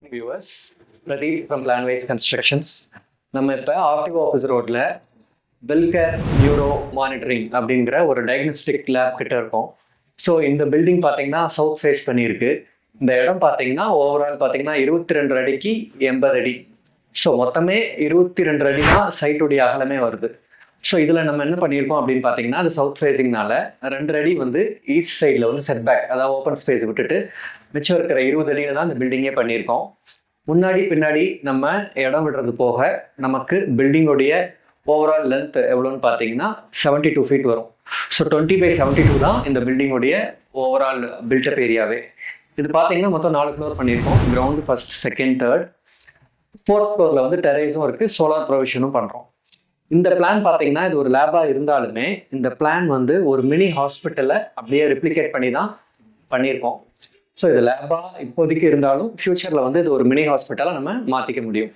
Viewers, Pradeep from Planwise constructions. நம்ம இப்போ RTO office ரோட்ல வெல்கேர் நியூரோ மானிட்டரிங் அப்படிங்கிற ஒரு டயக்னோஸ்டிக் லேப் கிட்ட இருக்கோம். ஸோ இந்த பில்டிங் பார்த்தீங்கன்னா சவுத் ஃபேஸ் பண்ணியிருக்கு. இந்த இடம் பார்த்தீங்கன்னா ஓவரால் பார்த்தீங்கன்னா 22 அடிக்கு 80 அடி. ஸோ மொத்தமே 22 அடி தான் சைட்டுடைய அகலமே வருது. ஸோ இதில் நம்ம என்ன பண்ணியிருக்கோம் அப்படின்னு பார்த்தீங்கன்னா, அது சவுத் ஃபேஸிங்னால 2 அடி வந்து ஈஸ்ட் சைடில் வந்து செட்பேக், அதாவது ஓப்பன் ஸ்பேஸ் விட்டுட்டு மிச்சம் இருக்கிற 20 அடியில் தான் இந்த பில்டிங்கே பண்ணியிருக்கோம். முன்னாடி பின்னாடி நம்ம இடம் விடுறது போக நமக்கு பில்டிங்கோடைய ஓவரால் லென்த் எவ்வளோன்னு பார்த்தீங்கன்னா 72 ஃபீட் வரும். ஸோ 20/72 தான் இந்த பில்டிங்கோடைய ஓவரால் பில்டப் ஏரியாவே. இது பார்த்தீங்கன்னா மொத்தம் 4 ஃப்ளோர் பண்ணியிருக்கோம். Ground, first, second, third. 4th ஃப்ளோரில் வந்து டெரேஸும் இருக்குது, சோலார் ப்ரொவிஷனும் பண்ணுறோம். இந்த பிளான் பார்த்தீங்கன்னா இது ஒரு லேபாக இருந்தாலுமே இந்த பிளான் வந்து ஒரு மினி ஹாஸ்பிட்டலை அப்படியே ரெப்ளிகேட் பண்ணி தான் பண்ணியிருக்கோம். ஸோ இது லேபாக இப்போதைக்கு இருந்தாலும் ஃபியூச்சரில் வந்து இது ஒரு மினி ஹாஸ்பிட்டலாக நம்ம மாற்றிக்க முடியும்.